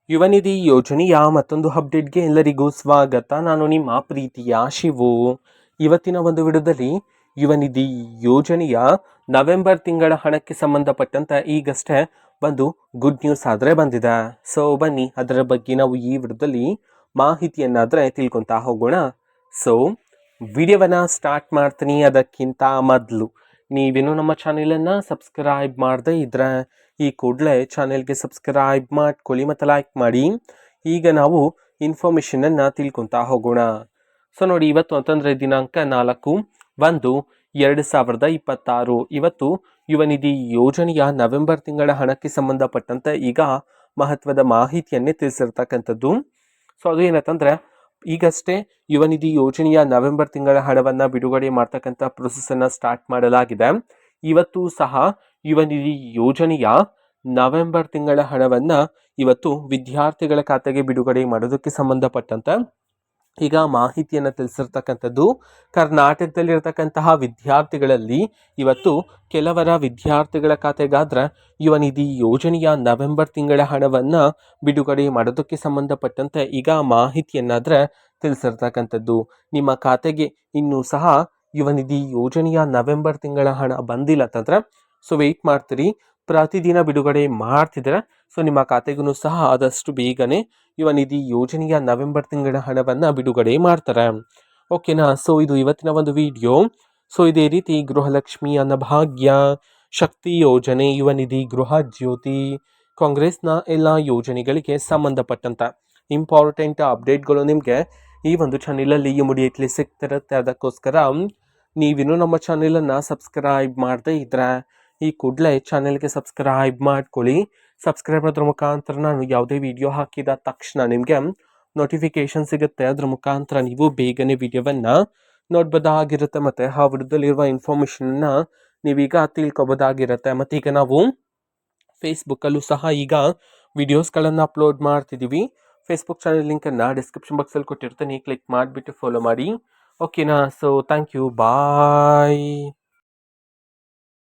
ಯುವ ನಿಧಿ ಯೋಜನೆಯ ಮತ್ತೊಂದು ಅಪ್ಡೇಟ್ಗೆ ಎಲ್ಲರಿಗೂ ಸ್ವಾಗತ. ನಾನು ನಿಮ್ಮ ಪ್ರೀತಿಯ ಶಿವು. ಇವತ್ತಿನ ಒಂದು ವಿಡಿಯೋದಲ್ಲಿ ಯುವ ನಿಧಿ ಯೋಜನೆಯ ನವೆಂಬರ್ ತಿಂಗಳ ಹಣಕ್ಕೆ ಸಂಬಂಧಪಟ್ಟಂತೆ ಈಗಷ್ಟೇ ಒಂದು ಗುಡ್ ನ್ಯೂಸ್ ಆದರೆ ಬಂದಿದೆ. ಸೊ ಬನ್ನಿ ಅದರ ಬಗ್ಗೆ ನಾವು ಈ ವಿಡಿಯೋದಲ್ಲಿ ಮಾಹಿತಿಯನ್ನಾದರೆ ತಿಳ್ಕೊತಾ ಹೋಗೋಣ. ಸೊ ವಿಡಿಯೋವನ್ನು ಸ್ಟಾರ್ಟ್ ಮಾಡ್ತೀನಿ. ಅದಕ್ಕಿಂತ ಮೊದಲು ನೀವೇನು ನಮ್ಮ ಚಾನೆಲನ್ನು ಸಬ್ಸ್ಕ್ರೈಬ್ ಮಾಡದೇ ಇದ್ರೆ ಈ ಕೂಡಲೇ ಚಾನೆಲ್ಗೆ ಸಬ್ಸ್ಕ್ರೈಬ್ ಮಾಡ್ಕೊಳ್ಳಿ ಮತ್ತು ಲೈಕ್ ಮಾಡಿ. ಈಗ ನಾವು ಇನ್ಫಾರ್ಮೇಷನನ್ನು ತಿಳ್ಕೊತಾ ಹೋಗೋಣ. ಸೊ ನೋಡಿ, ಇವತ್ತು ಅಂತಂದರೆ ದಿನಾಂಕ 4/1/2026. ಇವತ್ತು ಯುವ ನಿಧಿ ಯೋಜನೆಯ ನವೆಂಬರ್ ತಿಂಗಳ ಹಣಕ್ಕೆ ಸಂಬಂಧಪಟ್ಟಂತೆ ಈಗ ಮಹತ್ವದ ಮಾಹಿತಿಯನ್ನೇ ತಿಳಿಸಿರ್ತಕ್ಕಂಥದ್ದು. ಸೊ ಅದು ಏನಂತಂದರೆ, ಈಗಷ್ಟೇ ಯುವ ನಿಧಿ ಯೋಜನೆಯ ನವೆಂಬರ್ ತಿಂಗಳ ಹಣವನ್ನು ಬಿಡುಗಡೆ ಮಾಡ್ತಕ್ಕಂಥ ಪ್ರೊಸೆಸನ್ನು ಸ್ಟಾರ್ಟ್ ಮಾಡಲಾಗಿದೆ. ಇವತ್ತು ಸಹ ಯುವ ನಿಧಿ ಯೋಜನೆಯ ನವೆಂಬರ್ ತಿಂಗಳ ಹಣವನ್ನು ಇವತ್ತು ವಿದ್ಯಾರ್ಥಿಗಳ ಖಾತೆಗೆ ಬಿಡುಗಡೆ ಮಾಡೋದಕ್ಕೆ ಸಂಬಂಧಪಟ್ಟಂತೆ ಈಗ ಮಾಹಿತಿಯನ್ನು ತಿಳಿಸಿರ್ತಕ್ಕಂಥದ್ದು. ಕರ್ನಾಟಕದಲ್ಲಿರ್ತಕ್ಕಂತಹ ವಿದ್ಯಾರ್ಥಿಗಳಲ್ಲಿ ಇವತ್ತು ಕೆಲವರ ವಿದ್ಯಾರ್ಥಿಗಳ ಖಾತೆಗಾದ್ರೆ ಯುವ ನಿಧಿ ಯೋಜನೆಯ ನವೆಂಬರ್ ತಿಂಗಳ ಹಣವನ್ನು ಬಿಡುಗಡೆ ಮಾಡೋದಕ್ಕೆ ಸಂಬಂಧಪಟ್ಟಂತೆ ಈಗ ಮಾಹಿತಿಯನ್ನಾದರೆ ತಿಳಿಸಿರ್ತಕ್ಕಂಥದ್ದು. ನಿಮ್ಮ ಖಾತೆಗೆ ಇನ್ನೂ ಸಹ ಯುವ ನಿಧಿ ಯೋಜನೆಯ ನವೆಂಬರ್ ತಿಂಗಳ ಹಣ ಬಂದಿಲ್ಲ ಅಂತಂದರೆ ಸೊ ವೆಯ್ಟ್ ಮಾಡ್ತೀರಿ. ಪ್ರತಿದಿನ ಬಿಡುಗಡೆ ಮಾಡ್ತಿದ್ರೆ ಸೊ ನಿಮ್ಮ ಖಾತೆಗೂ ಸಹ ಆದಷ್ಟು ಬೇಗನೆ ಯುವ ನಿಧಿ ಯೋಜನೆಯ ನವೆಂಬರ್ ತಿಂಗಳ ಹಣವನ್ನು ಬಿಡುಗಡೆ ಮಾಡ್ತಾರೆ. ಓಕೆನಾ? ಸೊ ಇದು ಇವತ್ತಿನ ಒಂದು ವಿಡಿಯೋ. ಸೊ ಇದೇ ರೀತಿ ಗೃಹಲಕ್ಷ್ಮಿ, ಅನ್ನಭಾಗ್ಯ, ಶಕ್ತಿ ಯೋಜನೆ, ಯುವ ನಿಧಿ, ಗೃಹ ಜ್ಯೋತಿ, ಕಾಂಗ್ರೆಸ್ನ ಎಲ್ಲ ಯೋಜನೆಗಳಿಗೆ ಸಂಬಂಧಪಟ್ಟಂತ ಇಂಪಾರ್ಟೆಂಟ್ ಅಪ್ಡೇಟ್ಗಳು ನಿಮಗೆ ಈ ಒಂದು ಚಾನೆಲಲ್ಲಿ ಇಮಿಡಿಯೇಟ್ಲಿ ಸಿಗ್ತಿರುತ್ತೆ. ಅದಕ್ಕೋಸ್ಕರ ನೀವಿನ್ನೂ ನಮ್ಮ ಚಾನೆಲನ್ನು ಸಬ್ಸ್ಕ್ರೈಬ್ ಮಾಡದೇ ಇದ್ರೆ ಈ ಕೂಡಲೇ ಚಾನೆಲ್ಗೆ ಸಬ್ಸ್ಕ್ರೈಬ್ ಮಾಡ್ಕೊಳ್ಳಿ. ಸಬ್ಸ್ಕ್ರೈಬ್ ಮಾಡೋದ್ರ ಮುಖಾಂತರ ನಾನು ಯಾವುದೇ ವಿಡಿಯೋ ಹಾಕಿದ ತಕ್ಷಣ ನಿಮಗೆ ನೋಟಿಫಿಕೇಶನ್ ಸಿಗುತ್ತೆ. ಅದ್ರ ಮುಖಾಂತರ ನೀವು ಬೇಗನೆ ವಿಡಿಯೋವನ್ನು ನೋಡ್ಬೋದಾಗಿರುತ್ತೆ ಮತ್ತು ಆ ವಿಡಿಯೋದಲ್ಲಿರುವ ಇನ್ಫಾರ್ಮೇಷನ್ನ ನೀವೀಗ ತಿಳ್ಕೊಬೋದಾಗಿರುತ್ತೆ. ಮತ್ತು ಈಗ ನಾವು ಫೇಸ್ಬುಕ್ಕಲ್ಲೂ ಸಹ ಈಗ ವಿಡಿಯೋಸ್ಗಳನ್ನು ಅಪ್ಲೋಡ್ ಮಾಡ್ತಿದ್ದೀವಿ. ಫೇಸ್ಬುಕ್ ಚಾನೆಲ್ ಲಿಂಕನ್ನು ಡಿಸ್ಕ್ರಿಪ್ಷನ್ ಬಾಕ್ಸಲ್ಲಿ ಕೊಟ್ಟಿರ್ತೀನಿ, ಕ್ಲಿಕ್ ಮಾಡಿಬಿಟ್ಟು ಫಾಲೋ ಮಾಡಿ. ಓಕೆನಾ? So thank you, bye.